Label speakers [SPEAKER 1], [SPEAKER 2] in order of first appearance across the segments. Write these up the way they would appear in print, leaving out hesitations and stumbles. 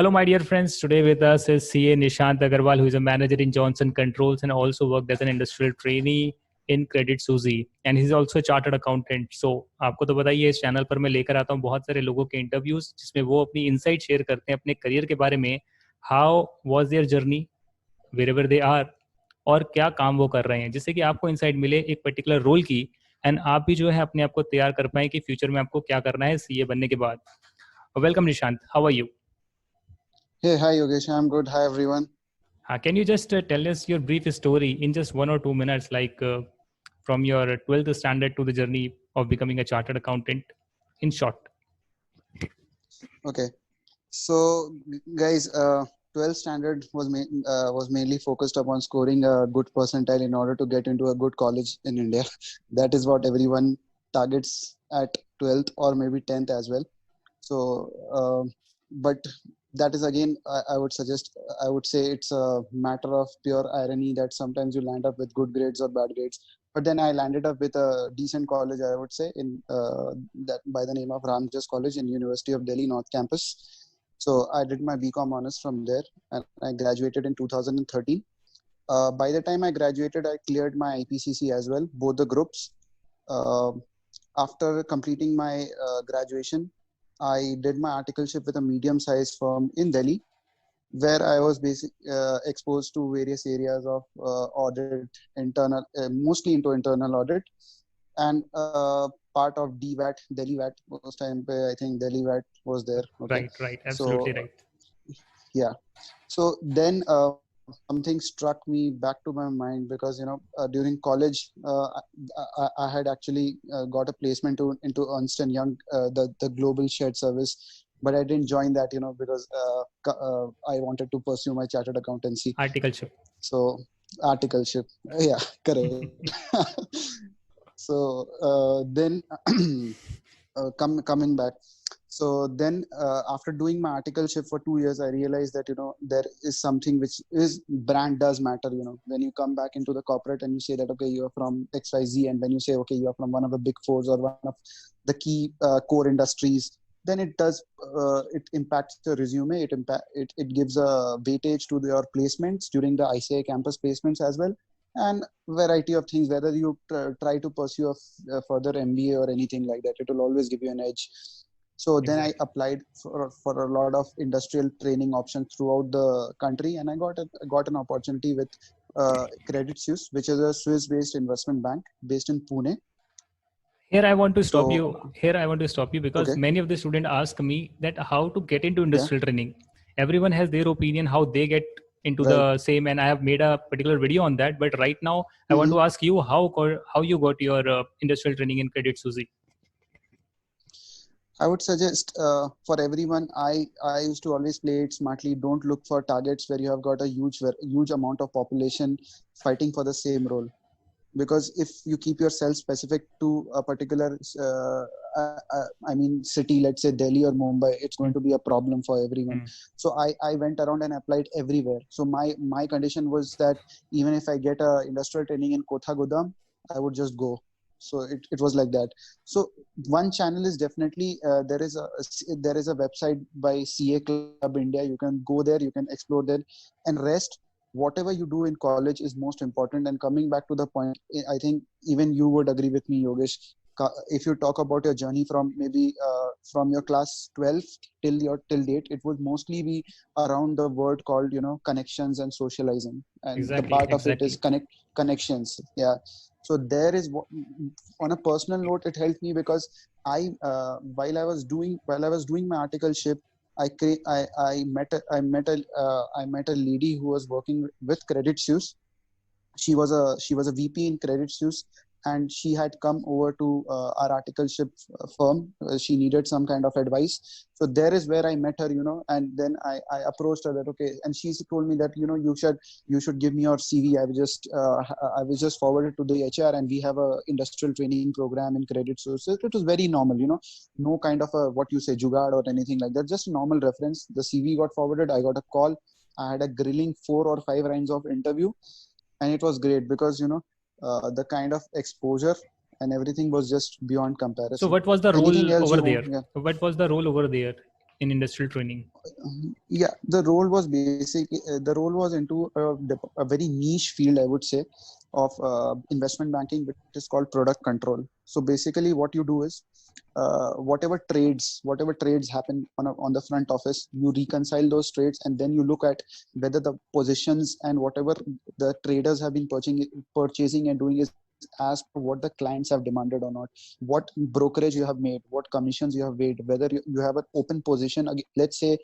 [SPEAKER 1] Hello, my dear friends. Today with us is CA Nishant Agarwal, who is a manager in Johnson Controls and also worked as an industrial trainee in Credit Suzy, and he's also a chartered accountant. So आपको तो बताइए, इस channel पर मैं लेकर आता हूँ बहुत सारे लोगों के इंटरव्यूज जिसमें वो अपनी इनसाइट शेयर करते हैं अपने करियर के बारे में. How was their journey wherever they are, और क्या काम वो कर रहे हैं, जिससे कि आपको इनसाइट मिले एक पर्टिकुलर रोल की, एंड आप भी जो है अपने आप को तैयार कर पाए कि फ्यूचर में आपको क्या करना है सीए बनने के बाद. Welcome Nishant, how are you?
[SPEAKER 2] Hey, hi Yogesh. I'm good. Hi everyone.
[SPEAKER 1] Can you just tell us your brief story in just 1 or 2 minutes, like from your 12th standard to the journey of becoming a chartered accountant, in short?
[SPEAKER 2] Okay. So, guys, 12th standard was mainly focused upon scoring a good percentile in order to get into a good college in India. That is what everyone targets at 12th or maybe 10th as well. So, but that is again, I would say it's a matter of pure irony that sometimes you land up with good grades or bad grades. But then I landed up with a decent college, I would say, in that by the name of Ramjas College in University of Delhi North Campus. So I did my BCom honors from there, and I graduated in 2013. By the time I graduated, I cleared my IPCC as well, both the groups. Uh, After completing my graduation, I did my articleship with a medium-sized firm in Delhi, where I was exposed to various areas of audit, mostly into internal audit, and part of DVAT, Delhi VAT. Most time, I think Delhi VAT was there. Okay,
[SPEAKER 1] Right, absolutely
[SPEAKER 2] so
[SPEAKER 1] right.
[SPEAKER 2] yeah. So then something struck me back to my mind because during college I had actually got a placement into Ernst and Young, the global shared service, but I didn't join that because I wanted to pursue my chartered accountancy.
[SPEAKER 1] Articleship.
[SPEAKER 2] So articleship, yeah, correct. So then coming back. So then after doing my articleship for 2 years, I realized that, there is something which is brand does matter. When you come back into the corporate and you say that, okay, you're from XYZ, and when you say, okay, you're from one of the big fours or one of the key core industries, then it does, it impacts the resume. It gives a weightage to your placements during the ICI campus placements as well. And variety of things, whether you try to pursue a further MBA or anything like that, it will always give you an edge. So then I applied for a lot of industrial training options throughout the country, and I got an opportunity with Credit Suisse, which is a Swiss-based investment bank based in Pune.
[SPEAKER 1] Here I want to stop you. Because
[SPEAKER 2] okay.
[SPEAKER 1] Many of the students ask me that how to get into industrial training. Everyone has their opinion how they get into the same, and I have made a particular video on that. But right now, I want to ask you how you got your industrial training in Credit Suisse.
[SPEAKER 2] I would suggest for everyone, I used to always play it smartly. Don't look for targets where you have got a huge amount of population fighting for the same role. Because if you keep yourself specific to a particular, city, let's say Delhi or Mumbai, it's going to be a problem for everyone. So I went around and applied everywhere. So my condition was that even if I get a industrial training in Kotha Godam, I would just go. So it was like that. So one channel is definitely there is a website by CA Club India. You can go there, you can explore there, and rest. Whatever you do in college is most important. And coming back to the point, I think even you would agree with me, Yogesh. If you talk about your journey from maybe from your class 12 till date, it would mostly be around the word called connections and socializing, and the part of it is connections. Yeah. So there is, on a personal note, it helped me because while I was doing my articleship, I met a lady who was working with Credit Suisse. She was a VP in Credit Suisse, and she had come over to our articleship firm. She needed some kind of advice. So there is where I met her, and then I approached her that, okay. And she told me that, you should give me your CV. I was just forwarded to the HR, and we have a industrial training program in Credit Suisse. It was very normal, no kind of a, what you say, jugaad or anything like that, just a normal reference. The CV got forwarded. I got a call. I had a grilling 4 or 5 rounds of interview, and it was great because, the kind of exposure and everything was just beyond comparison.
[SPEAKER 1] So what was the role over there? Yeah. What was the role over there? in industrial training?
[SPEAKER 2] Yeah, the role was basically into a very niche field, I would say, of investment banking, which is called product control. So basically, what you do is whatever trades happen on the front office, you reconcile those trades, and then you look at whether the positions and whatever the traders have been purchasing and doing is as per what the clients have demanded or not, what brokerage you have made, what commissions you have made, whether you have an open position. Let's say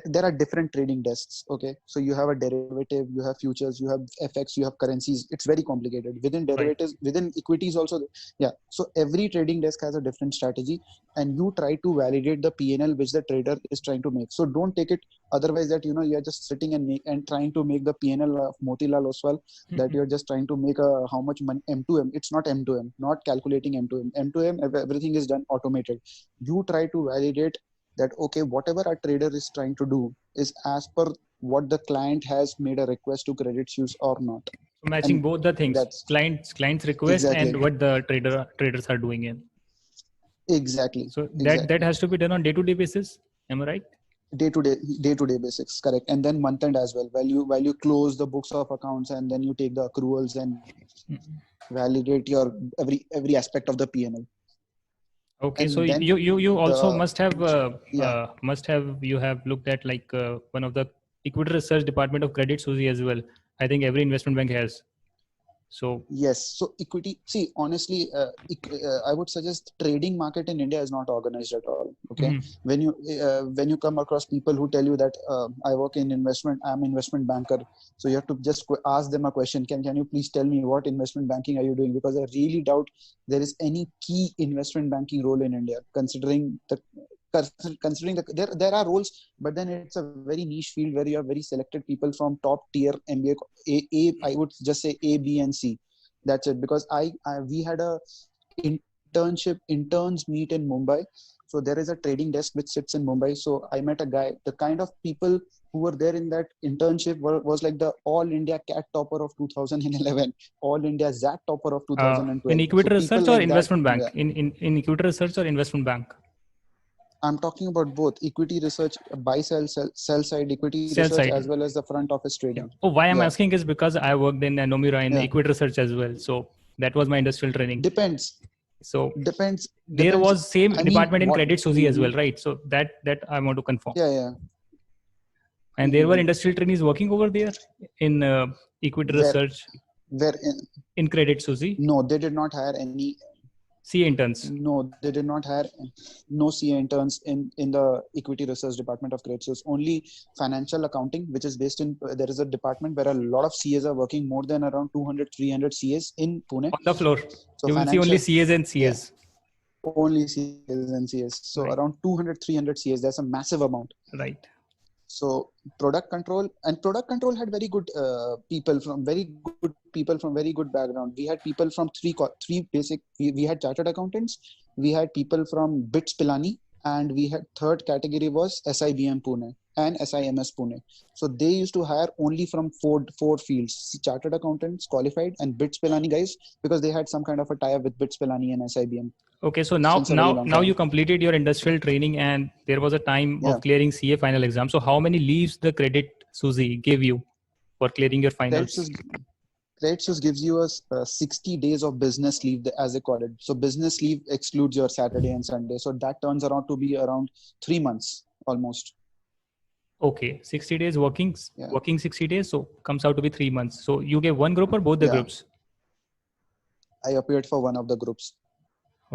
[SPEAKER 2] there are different trading desks. Okay, so you have a derivative, you have futures, you have FX, you have currencies. It's very complicated. Within
[SPEAKER 1] Right.
[SPEAKER 2] derivatives, within equities also. Yeah, so every trading desk has a different strategy, and you try to validate the PNL which the trader is trying to make. So don't take it otherwise that you're just sitting and trying to make the PNL of Motilal Oswal, that you're just trying to make how much money M2M. It's not M2M, not calculating M2M. M2M, everything is done automated. You try to validate that, okay, whatever our trader is trying to do is as per what the client has made a request to Credit Suisse or not.
[SPEAKER 1] So matching
[SPEAKER 2] And
[SPEAKER 1] both the things,
[SPEAKER 2] that's
[SPEAKER 1] client's request
[SPEAKER 2] exactly
[SPEAKER 1] and what the traders are doing in.
[SPEAKER 2] exactly
[SPEAKER 1] So that
[SPEAKER 2] exactly
[SPEAKER 1] has to be done on day-to-day basis. Am I right?
[SPEAKER 2] day to day basics, correct. And then month end as well, while you close the books of accounts, and then you take the accruals and validate your every aspect of the PNL.
[SPEAKER 1] Okay,
[SPEAKER 2] And
[SPEAKER 1] so
[SPEAKER 2] then
[SPEAKER 1] you also
[SPEAKER 2] the yeah
[SPEAKER 1] must have you have looked at like one of the equity research department of Credit Suisse as well. I think every investment bank has. So
[SPEAKER 2] Yes. So equity, see, honestly, I would suggest trading market in India is not organized at all. Okay.
[SPEAKER 1] mhm.
[SPEAKER 2] When you come across people who tell you that I work in investment, I'm investment banker. So you have to just ask them a question. Can you please tell me what investment banking are you doing? Because I really doubt there is any key investment banking role in India, considering there are roles, but then it's a very niche field where you have very selected people from top tier MBA. I would just say A, B, and C. That's it. Because we had a interns meet in Mumbai. So there is a trading desk which sits in Mumbai. So I met a guy. The kind of people who were there in that internship was like the All India CAT topper of 2011, All India ZAT topper of
[SPEAKER 1] In
[SPEAKER 2] 2012. So
[SPEAKER 1] equity
[SPEAKER 2] people
[SPEAKER 1] research or
[SPEAKER 2] like that.
[SPEAKER 1] investment bank?
[SPEAKER 2] Yeah.
[SPEAKER 1] In equity research or investment bank?
[SPEAKER 2] I'm talking about both equity research, buy sell side equity
[SPEAKER 1] Sell
[SPEAKER 2] research,
[SPEAKER 1] side.
[SPEAKER 2] as well as the front office
[SPEAKER 1] Yeah.
[SPEAKER 2] trading.
[SPEAKER 1] Oh, why I'm
[SPEAKER 2] Yeah,
[SPEAKER 1] asking is because I worked in Nomura in
[SPEAKER 2] yeah.
[SPEAKER 1] equity research as well. So that was my industrial training.
[SPEAKER 2] Depends,
[SPEAKER 1] So
[SPEAKER 2] depends,
[SPEAKER 1] there
[SPEAKER 2] depends.
[SPEAKER 1] was same
[SPEAKER 2] I mean,
[SPEAKER 1] department in
[SPEAKER 2] what?
[SPEAKER 1] Credit Suisse as well, right? So that I want to confirm.
[SPEAKER 2] Yeah, yeah.
[SPEAKER 1] And there were industrial trainees working over there in equity
[SPEAKER 2] Where,
[SPEAKER 1] research
[SPEAKER 2] where?
[SPEAKER 1] in Credit Suisse.
[SPEAKER 2] No, they did not hire any.
[SPEAKER 1] CA interns.
[SPEAKER 2] No, they did not hire no CA interns in the equity research department of Credit Suisse. Only financial accounting, which is based in. There is a department where a lot of CAs are working, more than around 200, 300 CAs in Pune.
[SPEAKER 1] On the floor.
[SPEAKER 2] So
[SPEAKER 1] You will see only
[SPEAKER 2] financial,
[SPEAKER 1] CAs and
[SPEAKER 2] yeah,
[SPEAKER 1] CAs.
[SPEAKER 2] only CAs and CAs. So
[SPEAKER 1] Right.
[SPEAKER 2] around 200, 300 CAs. That's a massive amount.
[SPEAKER 1] Right.
[SPEAKER 2] So product control had very good people from very good background. We had people from three basic. We had chartered accountants. We had people from BITS Pilani, and we had third category was SIBM Pune and SIMS Pune. So they used to hire only from four fields: chartered accountants, qualified, and BITS Pilani guys, because they had some kind of a tie-up with BITS Pilani and SIBM
[SPEAKER 1] Okay, so
[SPEAKER 2] since a very long
[SPEAKER 1] now
[SPEAKER 2] time.
[SPEAKER 1] you completed your industrial training and there was a time
[SPEAKER 2] Yeah.
[SPEAKER 1] of clearing CA final exam. So how many leaves the Credit Suisse gave you for clearing your finals?
[SPEAKER 2] Credit Suisse gives you a 60 days of business leave, as they call it. So business leave excludes your Saturday and Sunday. So that turns around to be around 3 months almost.
[SPEAKER 1] Okay, 60 days working
[SPEAKER 2] Yeah.
[SPEAKER 1] 60 days, so comes out to be 3 months. So you gave one group or both the
[SPEAKER 2] Yeah.
[SPEAKER 1] groups?
[SPEAKER 2] I appeared for one of the groups.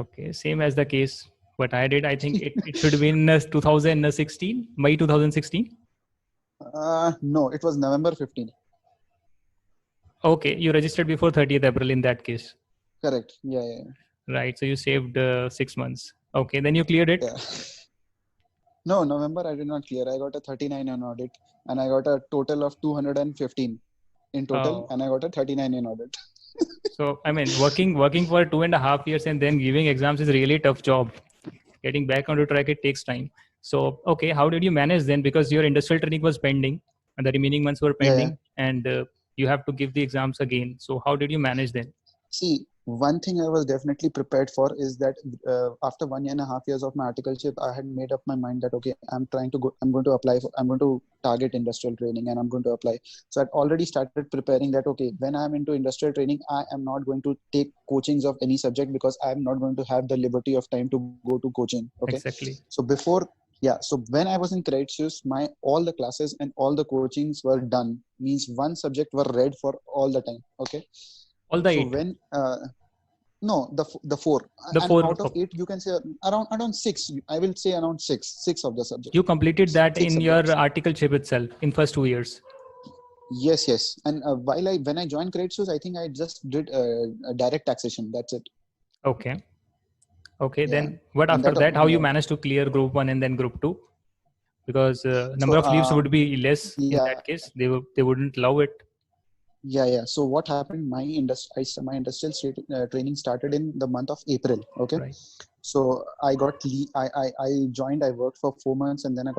[SPEAKER 1] Okay, same as the case. What I did, I think it should be in 2016, May 2016.
[SPEAKER 2] No, it was November 15.
[SPEAKER 1] Okay, you registered before 30th April in that case.
[SPEAKER 2] Correct. Yeah.
[SPEAKER 1] Right, so you saved 6 months. Okay, then you cleared it.
[SPEAKER 2] Yeah. No, November I did not clear. I got a 39 in audit, and I got a total of 215 in total, and I got a 39 in audit.
[SPEAKER 1] So I mean, working for 2.5 years and then giving exams is really a tough job. Getting back onto track, it takes time. So okay, how did you manage then? Because your industrial training was pending, and the remaining months were pending, and you have to give the exams again. So how did you manage then?
[SPEAKER 2] See, one thing I was definitely prepared for is that after 1.5 years of my articleship, I had made up my mind that okay, I'm going to apply for, I'm going to target industrial training, and I'm going to apply. So I'd already started preparing that okay, when I'm into industrial training, I am not going to take coachings of any subject because I'm not going to have the liberty of time to go to coaching. Okay,
[SPEAKER 1] Exactly.
[SPEAKER 2] so so when I was in Credit Suisse, my all the classes and all the coachings were done. Means one subject were read for all the time. Okay,
[SPEAKER 1] All the
[SPEAKER 2] so
[SPEAKER 1] 8.
[SPEAKER 2] when no, the four,
[SPEAKER 1] The
[SPEAKER 2] and
[SPEAKER 1] 4.
[SPEAKER 2] out of eight, you can say around six. I will say around six of the subject,
[SPEAKER 1] You completed that
[SPEAKER 2] six
[SPEAKER 1] in your
[SPEAKER 2] subjects.
[SPEAKER 1] articleship itself in first 2 years.
[SPEAKER 2] Yes. And when I joined Credit Suisse, I think I just did a direct taxation. That's it.
[SPEAKER 1] Okay. Okay.
[SPEAKER 2] Yeah,
[SPEAKER 1] Then what
[SPEAKER 2] and
[SPEAKER 1] after
[SPEAKER 2] that
[SPEAKER 1] that? How you
[SPEAKER 2] yeah.
[SPEAKER 1] managed to clear group 1 and then group 2? Because
[SPEAKER 2] So
[SPEAKER 1] number of leaves would be less in
[SPEAKER 2] yeah,
[SPEAKER 1] that case. They wouldn't allow it.
[SPEAKER 2] yeah. So what happened? My industrial training started in the month of April. Okay.
[SPEAKER 1] Right.
[SPEAKER 2] So I got I joined. I worked for 4 months, and then I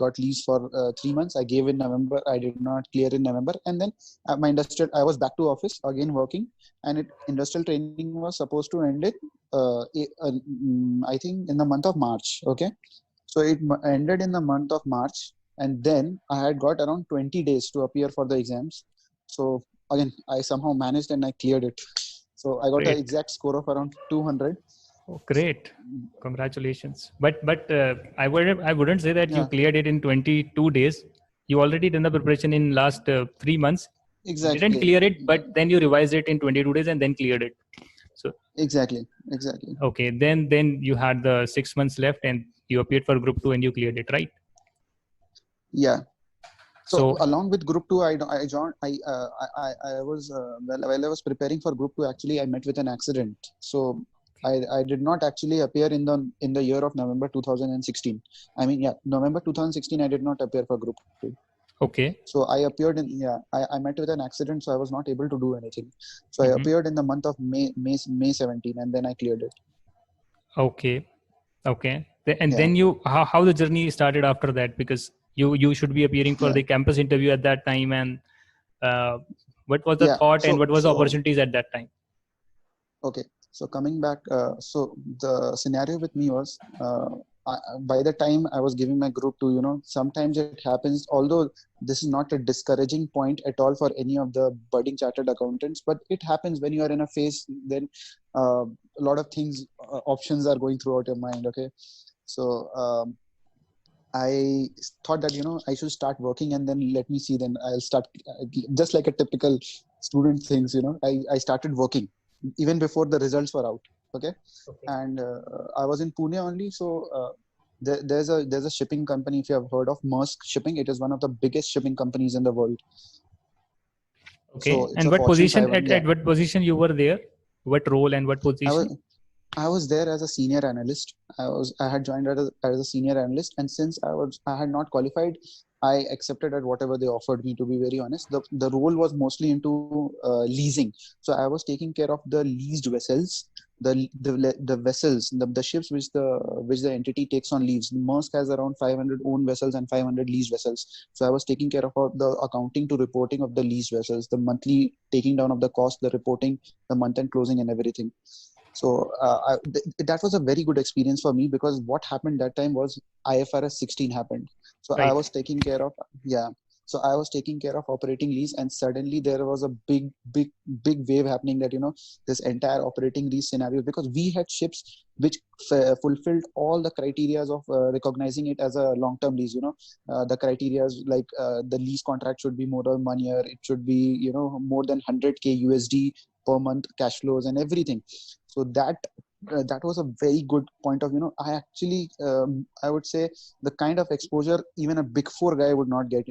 [SPEAKER 2] got leaves for 3 months. I gave in November. I did not clear in November, and then my industrial. I was back to office again working, and industrial training was supposed to end it. I think in the month of March. Okay, so it ended in the month of March, and then I had got around 20 days to appear for the exams. So again, I somehow managed and I cleared it. So I got an
[SPEAKER 1] Great.
[SPEAKER 2] exact score of around 200.
[SPEAKER 1] Oh, great. Congratulations. But I wouldn't say that you
[SPEAKER 2] Yeah,
[SPEAKER 1] cleared it in 22 days. You already done the preparation in last 3 months. You didn't
[SPEAKER 2] exactly.
[SPEAKER 1] clear it, but then you revised it in 22 days and then cleared it. So
[SPEAKER 2] Exactly.
[SPEAKER 1] okay, then you had the 6 months left and you appeared for group 2 and you cleared it, right?
[SPEAKER 2] Yeah. So
[SPEAKER 1] So
[SPEAKER 2] along with group two, I joined. I was while I was preparing for group two. Actually, I met with an accident. So I did not actually appear in the year of November 2016. I mean, yeah, November 2016. I did not appear for group two.
[SPEAKER 1] okay.
[SPEAKER 2] So I appeared in I met with an accident, so I was not able to do anything. So I
[SPEAKER 1] Hmm.
[SPEAKER 2] appeared in the month of May 17, and then I cleared it.
[SPEAKER 1] Okay. Okay. And
[SPEAKER 2] Yeah,
[SPEAKER 1] then how the journey started after that, because you should be appearing for
[SPEAKER 2] yeah,
[SPEAKER 1] the campus interview at that time, and uh, what was the
[SPEAKER 2] yeah.
[SPEAKER 1] thought and
[SPEAKER 2] So
[SPEAKER 1] what was the
[SPEAKER 2] so
[SPEAKER 1] opportunities at that time?
[SPEAKER 2] Okay, so coming back, so the scenario with me was by the time I was giving my group to, sometimes it happens, although this is not a discouraging point at all for any of the budding chartered accountants, but it happens when you are in a phase, then a lot of things, options are going throughout your mind. Okay, so I thought that, I should start working and then let me see, then I'll start just like a typical student things, I started working even before the results were out. Okay.
[SPEAKER 1] Okay.
[SPEAKER 2] And I was in Pune only. So there's a shipping company. If you have heard of Maersk Shipping, it is one of the biggest shipping companies in the world. So
[SPEAKER 1] Okay.
[SPEAKER 2] it's
[SPEAKER 1] And
[SPEAKER 2] a
[SPEAKER 1] what
[SPEAKER 2] Fortune
[SPEAKER 1] position
[SPEAKER 2] 500. Yeah.
[SPEAKER 1] at what position you were there? What role and what
[SPEAKER 2] I
[SPEAKER 1] position?
[SPEAKER 2] was I was there as a senior analyst. I had joined as a senior analyst, and since I had not qualified, I accepted at whatever they offered me. To be very honest, the role was mostly into leasing. So I was taking care of the leased vessels, the vessels, the ships which the entity takes on lease. Maersk has around 500 own vessels and 500 leased vessels. So I was taking care of all the accounting to reporting of the leased vessels, the monthly taking down of the cost, the reporting, the month end closing, and everything. So that was a very good experience for me, because what happened that time was IFRS 16 happened. So I
[SPEAKER 1] Right.
[SPEAKER 2] was taking care of, yeah. So I was taking care of operating lease, and suddenly there was a big wave happening, that this entire operating lease scenario, because we had ships which fulfilled all the criterias of recognizing it as a long-term lease. The criterias like the lease contract should be more than 1 year. It should be more than 100K USD per month cash flows and everything. So that was a very good point of, I actually I would say the kind of exposure even a big four guy would not get.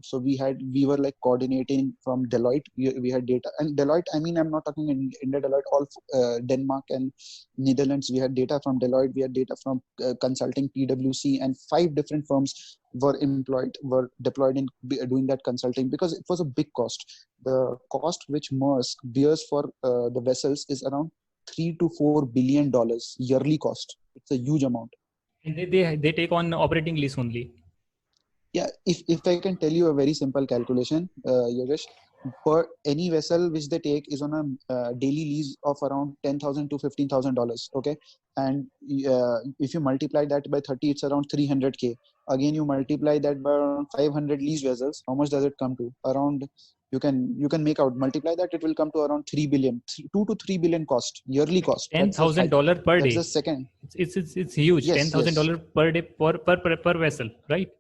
[SPEAKER 2] So we were like coordinating from Deloitte. We had data, and Deloitte, I mean, I'm not talking in India. Deloitte, all Denmark and Netherlands, we had data from Deloitte. We had data from consulting PwC, and 5 different firms were deployed in doing that consulting, because it was a big cost. The cost which Maersk bears for the vessels is around $3 to $4 billion yearly cost. It's a huge amount.
[SPEAKER 1] And they take on operating lease only.
[SPEAKER 2] Yeah, if I can tell you a very simple calculation, Yogesh, per any vessel which they take is on a daily lease of around $10,000 to $15,000. Okay, and if you multiply that by 30, it's around 300K. Again, you multiply that by around 500 lease vessels. How much does it come to? Around, you can make out, multiply that, it will come to around 3 billion, 2 to 3 billion cost, yearly cost.
[SPEAKER 1] $10,000 per
[SPEAKER 2] That's
[SPEAKER 1] day.
[SPEAKER 2] the second.
[SPEAKER 1] It's huge.
[SPEAKER 2] Yes,
[SPEAKER 1] $10,000 per day per vessel, right?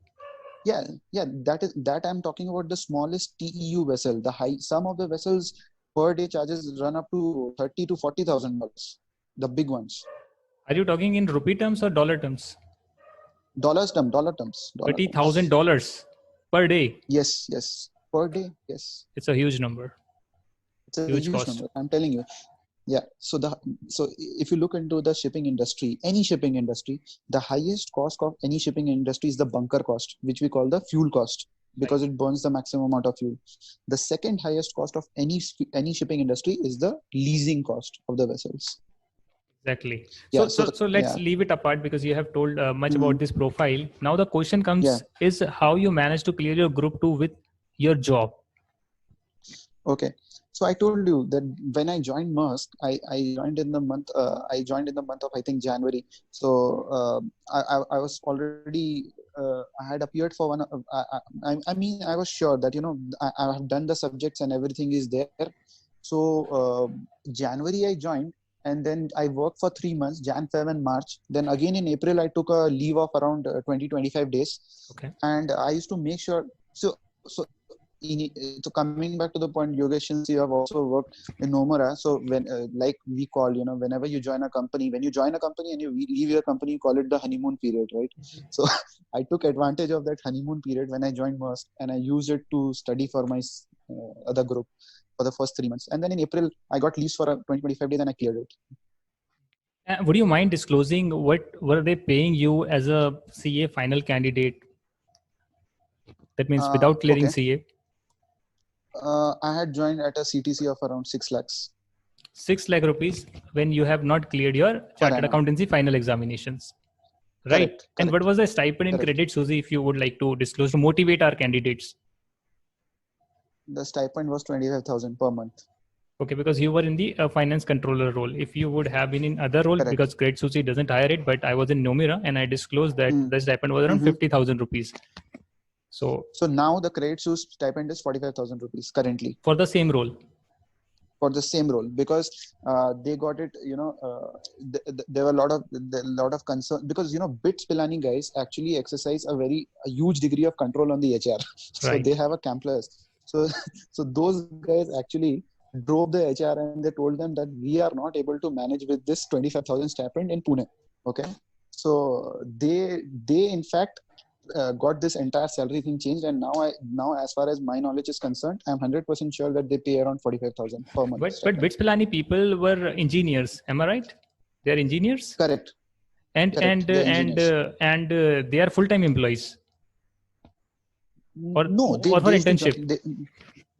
[SPEAKER 2] Yeah, that I'm talking about the smallest TEU vessel. Some of the vessels per day charges run up to $30,000 to $40,000. The big ones.
[SPEAKER 1] Are you talking in rupee terms or dollar terms?
[SPEAKER 2] Dollar terms.
[SPEAKER 1] $30,000 per day.
[SPEAKER 2] Yes, per day. Yes,
[SPEAKER 1] It's a huge number.
[SPEAKER 2] it's a
[SPEAKER 1] Huge
[SPEAKER 2] huge
[SPEAKER 1] cost.
[SPEAKER 2] number. I'm telling you. Yeah. So if you look into the shipping industry, any shipping industry, the highest cost of any shipping industry is the bunker cost, which we call the fuel cost, because it burns the maximum amount of fuel. The second highest cost of any shipping industry is the leasing cost of the vessels.
[SPEAKER 1] Exactly.
[SPEAKER 2] Yeah,
[SPEAKER 1] So let's leave it apart because you have told much about this profile. Now the question comes is how you managed to clear your group 2 with your job.
[SPEAKER 2] Okay. So I told you that when I joined Maersk, I joined in the month of, I think, January. So I was already I had appeared for one. I mean, I was sure that I have done the subjects and everything is there. So January I joined, and then I worked for 3 months, Jan, Feb, and March. Then again in April I took a leave of around 20-25 days.
[SPEAKER 1] Okay.
[SPEAKER 2] And I used to make sure. So coming back to the point, Yogesh, since you have also worked in Nomura, so when like we call, whenever you join a company, when you join a company and you leave your company, you call it the honeymoon period, right? So I took advantage of that honeymoon period when I joined Maersk, and I used it to study for my other group for the first 3 months. And then in April, I got leaves for 20-25 days and I cleared it.
[SPEAKER 1] Would you mind disclosing what were they paying you as a CA final candidate? That means without clearing CA.
[SPEAKER 2] I had joined at a CTC of around 6 lakhs.
[SPEAKER 1] 6 lakh rupees when you have not cleared your chartered accountancy final examinations. Right.
[SPEAKER 2] Correct.
[SPEAKER 1] And what was the stipend in Credit Suisse, if you would like to disclose to motivate our candidates?
[SPEAKER 2] The stipend was 25,000 per month.
[SPEAKER 1] Okay, because you were in the finance controller role. If you would have been in other role, because Credit Suisse doesn't hire it, but I was in Nomura and I disclosed that the stipend was around 50,000 rupees. So
[SPEAKER 2] now the Credit Suisse stipend is 45,000 rupees currently.
[SPEAKER 1] For the same role?
[SPEAKER 2] For the same role, because they got it, there were a lot of concern, because BITS Pilani guys actually exercise a huge degree of control on the HR. So they have a campus. So those guys actually drove the HR and they told them that we are not able to manage with this 25,000 stipend in Pune. Okay, so they in fact got this entire salary thing changed, and now as far as my knowledge is concerned, I'm 100% sure that they pay around 45,000 per month.
[SPEAKER 1] But BITS Pilani people were engineers, am I right? They are engineers.
[SPEAKER 2] Correct.
[SPEAKER 1] And they are full-time employees. Or for internship.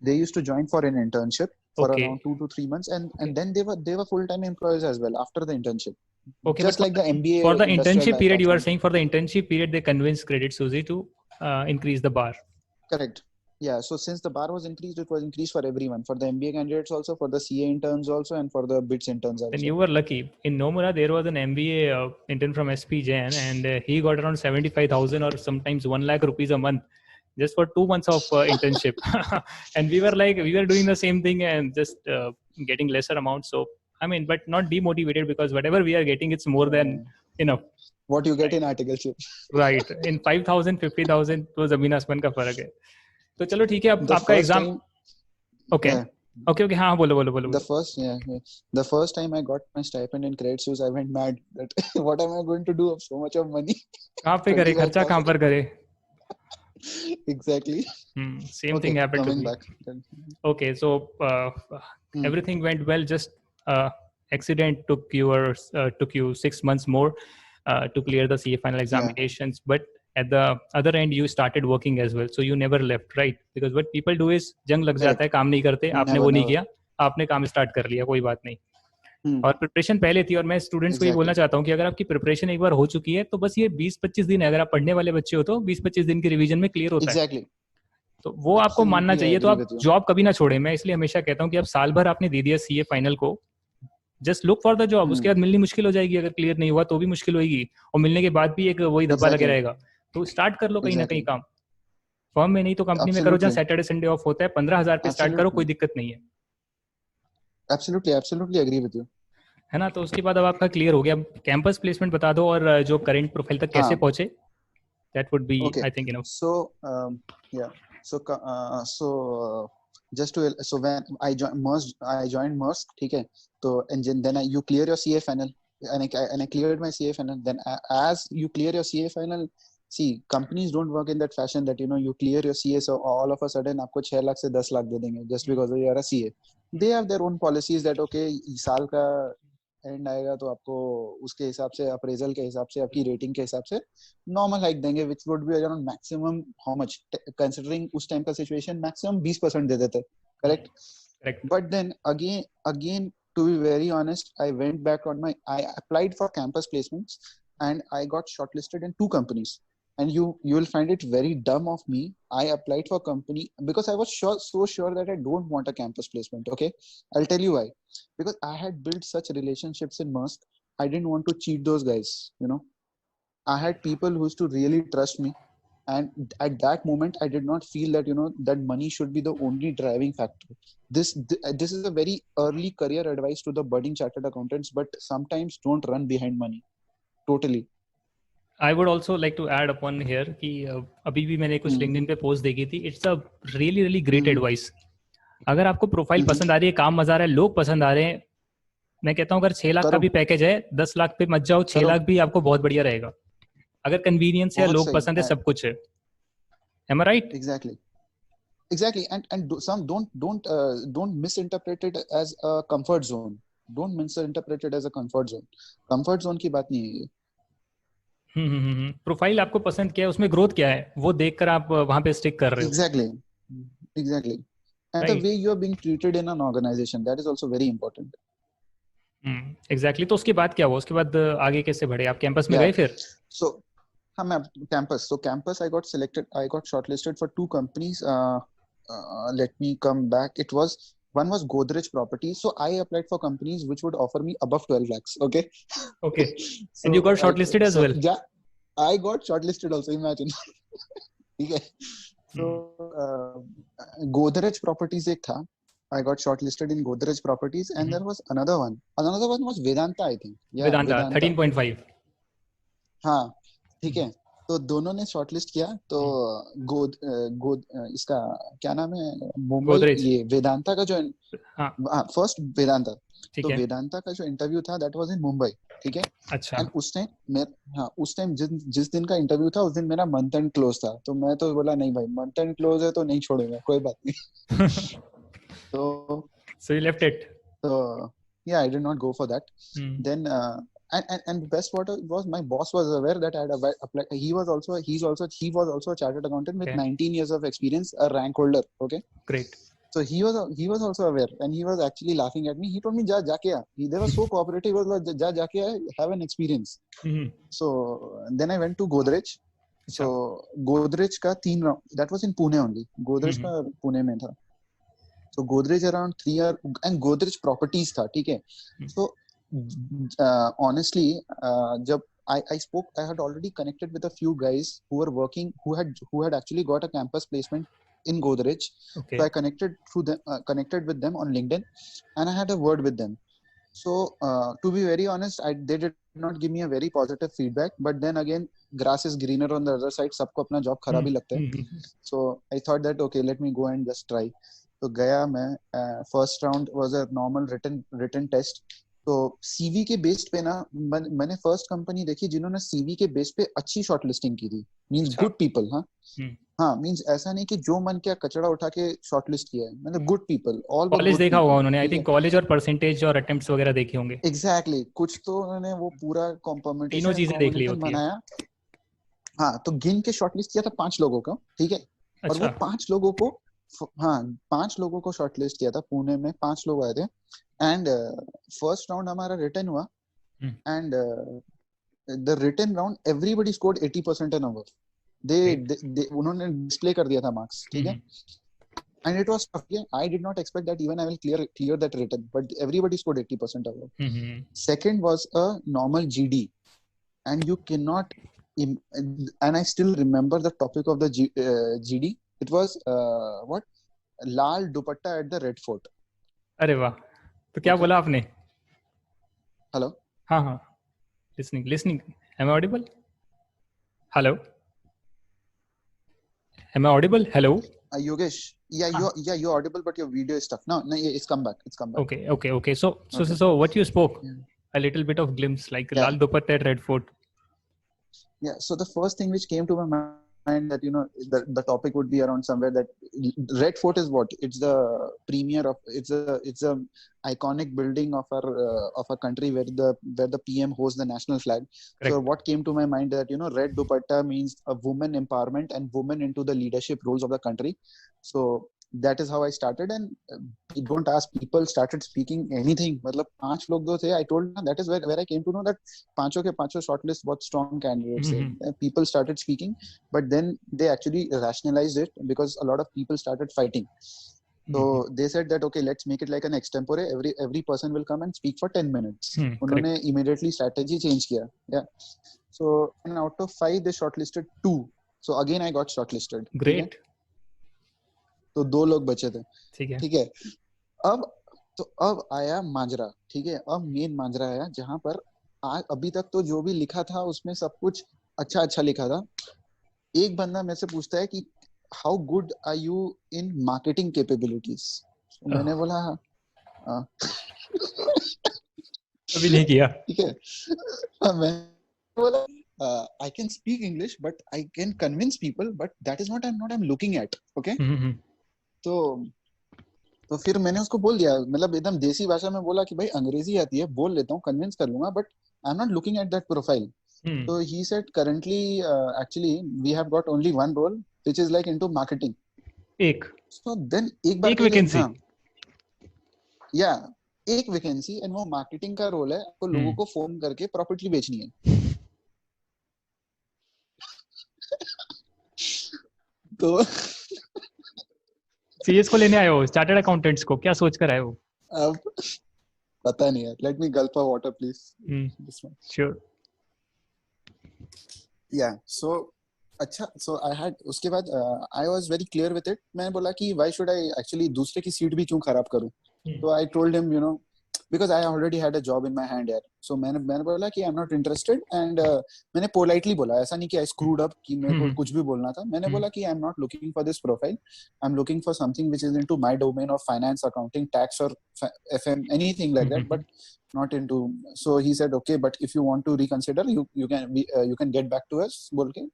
[SPEAKER 2] They used to join for an internship for around 2 to 3 months, and then they were full-time employees as well after the internship.
[SPEAKER 1] Okay,
[SPEAKER 2] just like the MBA.
[SPEAKER 1] For the internship period, you are saying for the internship period, they convinced Credit Suisse to increase the bar.
[SPEAKER 2] Correct. Yeah. So since the bar was increased, it was increased for everyone, for the MBA candidates also, for the CA interns also, and for the BITS interns also.
[SPEAKER 1] Then you were lucky. In Nomura, there was an MBA intern from SP Jain, and he got around 75,000 or sometimes 1 lakh rupees a month just for 2 months of internship. And we were doing the same thing and just getting lesser amounts. So I mean, but not demotivated, because whatever we are getting, it's more than enough.
[SPEAKER 2] What you get in articleship.
[SPEAKER 1] Right. In 5,000, 50,000, तो ज़मीन आसमान का फर्क है. तो चलो ठीक है, अब आपका एग्जाम. Okay. Okay. हाँ बोलो.
[SPEAKER 2] The first time I got my stipend in Credit Suisse, I went mad. That what am I going to do with so much of money?
[SPEAKER 1] कहाँ पे करे खर्चा, कहाँ पर करे?
[SPEAKER 2] Exactly.
[SPEAKER 1] Same thing happened to me. Back. Okay, so everything went well. Just accident took you 6 months more to clear the CA final examinations. But at the other end, you started working as well. So you never left, right? Because what people do is जंग लग जाता है, काम नहीं करते, आपने वो नहीं किया, आपने काम स्टार्ट कर लिया, कोई बात नहीं. और प्रिपरेशन पहले थी. और मैं स्टूडेंट्स को ये बोलना चाहता हूँ कि अगर आपकी प्रिपरेशन एक बार हो चुकी है तो बस ये 20-25 दिन है. अगर आप पढ़ने वाले बच्चे हो तो 20-25 दिन की रिवीजन में क्लियर होता है. तो वो आपको मानना
[SPEAKER 2] Absolutely, I
[SPEAKER 1] चाहिए, तो
[SPEAKER 2] agree
[SPEAKER 1] आप
[SPEAKER 2] with you.
[SPEAKER 1] जॉब कभी ना छोड़े। मैं इसलिए हमेशा कहता हूँ कि आप साल भर आपने दे दिया सीए फाइनल को, just look for the job. उसके
[SPEAKER 2] Hmm.
[SPEAKER 1] बाद मिलनी मुश्किल हो जाएगी, अगर क्लियर नहीं हुआ तो भी मुश्किल होगी, और मिलने के बाद भी एक वही धब्बा लगे
[SPEAKER 2] Exactly,
[SPEAKER 1] रहेगा। तो स्टार्ट कर लो कहीं ना कहीं
[SPEAKER 2] exactly.
[SPEAKER 1] काम, फर्म में नहीं तो कंपनी में करो, जहाँ
[SPEAKER 2] Absolutely,
[SPEAKER 1] सैटरडे संडे ऑफ होता है। 15,000 पे स्टार्ट करो, कोई
[SPEAKER 2] absolutely,
[SPEAKER 1] दिक्कत नहीं है,
[SPEAKER 2] absolutely, absolutely agree with you.
[SPEAKER 1] है ना। तो उसके बाद अब आपका क्लियर हो गया, कैंपस प्लेसमेंट बता दो, और जो करंट प्रोफाइल तक कैसे
[SPEAKER 2] हाँ,
[SPEAKER 1] पहुंचे, that would be
[SPEAKER 2] okay.
[SPEAKER 1] I think enough.
[SPEAKER 2] So, yeah. So, just to so when I joined Maersk. ठीक है. तो and then you clear your CA final, and I cleared my CA final. Then as you clear your CA final, see, companies don't work in that fashion that you clear your CA, so all of a sudden आपको 6 लाख से 10 लाख दे देंगे just because you are a CA. They have their own policies that okay, साल का and आएगा तो आपको उसके हिसाब से, अप्रेजल के हिसाब से, आपकी रेटिंग के हिसाब से नॉर्मल हाइक देंगे, which would be around maximum how much, considering उस टाइम का सिचुएशन मैक्सिमम 20% दे देते, correct.
[SPEAKER 1] Correct.
[SPEAKER 2] But then again, to be very honest, I applied for campus placements and I got shortlisted in 2 companies. And you will find it very dumb of me. I applied for company because I was so sure that I don't want a campus placement. Okay, I'll tell you why. Because I had built such relationships in Maersk. I didn't want to cheat those guys. I had people who used to really trust me, and at that moment I did not feel that that money should be the only driving factor. This is a very early career advice to the budding chartered accountants, but sometimes don't run behind money totally.
[SPEAKER 1] I would also like to add upon here कि अभी भी मैंने कुछ
[SPEAKER 2] Hmm.
[SPEAKER 1] LinkedIn पे post देखी थी, it's a really really great
[SPEAKER 2] Hmm.
[SPEAKER 1] Advice. अगर आपको प्रोफाइल
[SPEAKER 2] Hmm.
[SPEAKER 1] पसंद आ रही है, काम मजा आ रहा है, लोग पसंद आ रहे हैं, मैं कहता हूँ अगर 6 लाख का
[SPEAKER 2] करो
[SPEAKER 1] भी पैकेज है, 10 लाख पे मत जाओ, 6
[SPEAKER 2] करो,
[SPEAKER 1] लाख भी आपको बहुत बढ़िया रहेगा, अगर कन्वीनियंस है,
[SPEAKER 2] बहुत
[SPEAKER 1] लोग
[SPEAKER 2] सही.
[SPEAKER 1] पसंद है, सब कुछ है। Am I right?
[SPEAKER 2] Exactly, and some don't misinterpret it as a comfort zone. Don't misinterpret it as a comfort zone की बात नहीं है ये.
[SPEAKER 1] प्रोफाइल आपको पसंद क्या है, उसमें ग्रोथ क्या है, वो देखकर आप वहां पे स्टिक कर रहे हो,
[SPEAKER 2] Exactly. And the
[SPEAKER 1] right?
[SPEAKER 2] way you are being treated in an organization, that is also very important.
[SPEAKER 1] Exactly. तो उसके बाद क्या हुआ, उसके बाद आगे कैसे बढ़े, आप कैंपस में
[SPEAKER 2] Yeah.
[SPEAKER 1] गए फिर?
[SPEAKER 2] So, मैं campus. So campus, I got shortlisted for 2 companies. Let me come back. One was Godrej Properties. So I applied for companies which would offer me above 12 lakhs. Okay.
[SPEAKER 1] Okay, and you got shortlisted as well?
[SPEAKER 2] Yeah, I got shortlisted also. Imagine. Okay. So Godrej Properties एक था. I got shortlisted in Godrej Properties, and there was another one. Another one was Vedanta, I think. Yeah,
[SPEAKER 1] Vedanta
[SPEAKER 2] Vedanta.
[SPEAKER 1] 13.5।
[SPEAKER 2] हाँ, ठीक है. तो दोनों ने shortlist किया. तो इसका क्या नाम है, मुंबई,
[SPEAKER 1] गोदरेज।
[SPEAKER 2] ये वेदांता का जो,
[SPEAKER 1] हाँ,
[SPEAKER 2] फर्स्ट वेदांता.
[SPEAKER 1] ठीक
[SPEAKER 2] तो
[SPEAKER 1] है।
[SPEAKER 2] वेदांता का जो इंटरव्यू था, दैट वाज इन मुंबई. ठीक है.
[SPEAKER 1] अच्छा।
[SPEAKER 2] एंड उस टाइम जिस दिन का इंटरव्यू था, उस दिन मेरा मंथ एंड क्लोज था. तो मैं तो बोला नहीं भाई, मंथ एंड क्लोज है तो नहीं छोड़ूंगा, कोई बात नहीं. तो
[SPEAKER 1] so you left it?
[SPEAKER 2] yeah, I did not go for that. Then and the best part was my boss was aware that I had applied. He was also a chartered accountant with 19 years of experience, a rank holder. Okay,
[SPEAKER 1] great.
[SPEAKER 2] So he was also aware, and he was actually laughing at me. He told me, "Ja jaake aa." They were so cooperative. He was like, "Ja jaake aa, have an experience." So then I went to Godrej. So Godrej का 3 round, that was in Pune only. Godrej का पुणे में था. So Godrej around 3 year, and Godrej Properties था, ठीक है. So honestly, जब I spoke, I had already connected with a few guys who were working, who had actually got a campus placement in Godrej.
[SPEAKER 1] Okay.
[SPEAKER 2] So I connected with them on LinkedIn, and I had a word with them. So to be very honest, they did not give me a very positive feedback. But then again, grass is greener on the other side. सबको अपना job खराब ही लगता है. So I thought that okay, let me go and just try. तो गया मैं. First round was a normal written test. तो CV के बेस पे ना, मैंने फर्स्ट कंपनी देखी जिन्होंने सीवी के बेस पे अच्छी शॉर्टलिस्टिंग की थी. Means good people. हाँ, मींस ऐसा नहीं कि जो मन किया कचड़ा उठा के शॉर्टलिस्ट किया है. मतलब good people, all were
[SPEAKER 1] college
[SPEAKER 2] good
[SPEAKER 1] देखा होगा
[SPEAKER 2] पीपल.
[SPEAKER 1] उन्होंने, आई थिंक कॉलेज और परसेंटेज और अटेम्प्ट्स वगैरह देखे होंगे.
[SPEAKER 2] एग्जैक्टली, कुछ तो उन्होंने वो पूरा
[SPEAKER 1] तीनों चीजें देख ली
[SPEAKER 2] कॉम्बिनेशन
[SPEAKER 1] होती है.
[SPEAKER 2] बनाया. हाँ, तो गिन के शॉर्टलिस्ट किया था 5 लोगों का. ठीक है. और वो 5 लोगों को, हाँ, 5 लोगों को शॉर्टलिस्ट किया था. पुणे में 5 लोग आए थे. एंड फर्स्ट राउंड हमारा रिटन हुआ. And the written round everybody scored 80% and above. उन्होंने डिस्प्ले कर दिया था मार्क्स, ठीक है. And it was tough. Yeah, I did not expect that even I will clear that written, but everybody scored 80% of it. Second was a normal GD, and you cannot. And I still remember the topic of the GD. It was what? Lal dupatta at the Red Fort.
[SPEAKER 1] अरे वाह, तो क्या बोला आपने?
[SPEAKER 2] Hello.
[SPEAKER 1] हाँ हाँ, listening. Am I audible? Hello. Am I audible? Hello.
[SPEAKER 2] Yogesh, you're audible, but your video is stuck. No, it's come back.
[SPEAKER 1] Okay. So what you spoke, a little bit of glimpse, like Lal Dupatta at Red Fort.
[SPEAKER 2] Yeah. So the first thing which came to my mind that the topic would be around somewhere that Red Fort is what? It's the premier of it's a iconic building of our country where the PM hosts the national flag. Correct. So what came to my mind that Red Dupatta means a woman empowerment and women into the leadership roles of the country. So that is how I started, and don't ask, people started speaking anything. मतलब 5 लोग जो थे, I told that is where I came to know that पांचों के पांचों shortlist बहुत strong candidates थे. People started speaking, but then they actually rationalized it because a lot of people started fighting. So they said that okay, let's make it like an extempore. Every person will come and speak for 10 minutes. उन्होंने immediately strategy change किया. Yeah. So and out of 5 they shortlisted 2. So again I got shortlisted.
[SPEAKER 1] Great.
[SPEAKER 2] तो 2 लोग बचे थे.
[SPEAKER 1] ठीक है.
[SPEAKER 2] अब आया माजरा. ठीक है. अब मेन माजरा आया जहां पर अभी तक तो जो भी लिखा था उसमें सब कुछ अच्छा लिखा था. एक बंदा मेरे से पूछता है कि how good are you in marketing capabilities. मैंने बोला
[SPEAKER 1] अभी नहीं किया. ठीक
[SPEAKER 2] है. मैं बोला I can speak English, but I can convince people, but that is what I'm looking at. Okay. तो फिर मैंने उसको बोल दिया, मतलब एकदम देसी भाषा में बोला कि भाई अंग्रेजी आती है, बोल लेता हूँ, कन्विंस कर लूंगा, but I am not looking at that profile. So he said currently actually we have got only one role which is like into marketing. So then एक
[SPEAKER 1] वैकेंसी.
[SPEAKER 2] एक वैकेंसी एंड वो मार्केटिंग का role है. आपको लोगों को phone करके property बेचनी है. तो
[SPEAKER 1] सीएस को लेने आए हो, चार्टर्ड अकाउंटेंट्स को, क्या सोच कर आए हो?
[SPEAKER 2] अब पता नहीं है. Let me Gulp a water please.
[SPEAKER 1] Sure.
[SPEAKER 2] या सो अच्छा. सो आई हैड उसके बाद I was very clear with it. मैंने बोला कि व्हाई शुड आई एक्चुअली दूसरे की सीट भी क्यों खराब करूं. तो I told him because I already had a job in my hand यार. So मैंने बोला कि I'm not interested and मैंने politely बोला, ऐसा नहीं कि I screwed up कि मेरे को कुछ भी बोलना था. मैंने बोला कि I'm not looking for this profile. I'm looking for something which is into my domain of finance, accounting, tax or FM, anything like that, but not into. So he said okay, but if you want to reconsider, you can get back to us. बोल के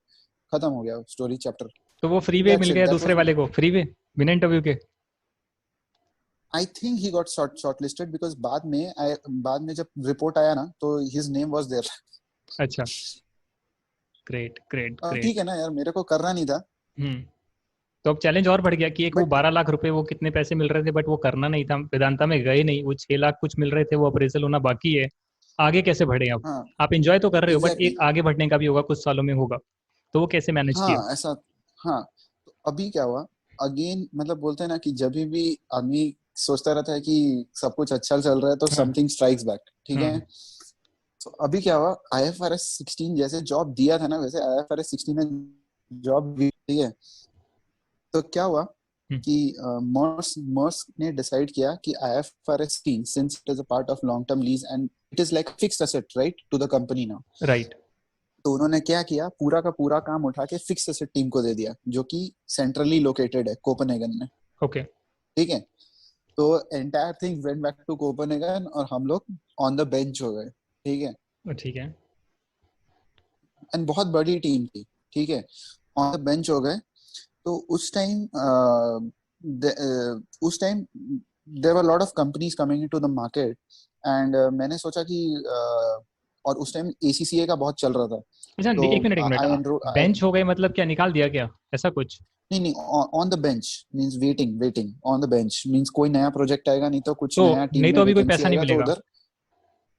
[SPEAKER 2] खत्म हो गया story chapter.
[SPEAKER 1] तो वो free way मिल गया दूसरे वाले को, फ्री वे बिना इंटरव्यू के.
[SPEAKER 2] I think he got shortlisted because बाद में जब रिपोर्ट आया ना तो his name was there.
[SPEAKER 1] अच्छा. Great.
[SPEAKER 2] ठीक है ना यार, मेरे को करना नहीं था.
[SPEAKER 1] तो अब चैलेंज और बढ़ गया कि एक वो 12 लाख रुपए, वो कितने पैसे मिल रहे थे, बट वो करना नहीं था. वेदांता में गए नहीं, वो 6 लाख कुछ मिल रहे थे, वो अप्रेजल होना बाकी है. आगे कैसे बढ़े अब? आप एंजॉय तो कर रहे हो, बट एक आगे बढ़ने का भी होगा, कुछ सालों में होगा. तो वो कैसे मैनेज किया?
[SPEAKER 2] ऐसा. हाँ, तो अभी क्या हुआ अगेन, मतलब बोलते हैं ना कि जब भी आदमी सोचता रहता है कि सब कुछ अच्छा चल रहा है तो समथिंग स्ट्राइक्स बैक. ठीक है. तो अभी क्या हुआ, IFRS 16 जैसे जॉब दिया था ना, वैसे IFRS 16 ने जॉब दी. ठीक है. तो क्या हुआ कि मर्स्क ने डिसाइड किया कि IFRS 16 since it is a part of long term lease and it is like fixed asset right to the company now.
[SPEAKER 1] Right.
[SPEAKER 2] तो उन्होंने क्या किया, पूरा का पूरा काम उठा के फिक्स्ड एसेट टीम को दे दिया, जो कि सेंट्रली लोकेटेड है कोपेनहेगन में.
[SPEAKER 1] ओके.
[SPEAKER 2] ठीक है. तो entire thing went back to Copenhagen और हम लोग ऑन द बेंच हो गए. ठीक है. एंड बहुत बड़ी टीम थी. ठीक है. ऑन द बेंच हो गए. तो उस time there were lot of companies coming into the market and मैंने सोचा कि और उस टाइम ACCA का बहुत चल रहा था.
[SPEAKER 1] तो एक मिनट बेंच हो गए मतलब क्या निकाल दिया क्या, ऐसा कुछ?
[SPEAKER 2] नहीं, on the bench means waiting on the bench means कोई नया प्रोजेक्ट आएगा नहीं तो कुछ नया टीम
[SPEAKER 1] नहीं तो अभी कोई पैसा नहीं मिलेगा.
[SPEAKER 2] उधर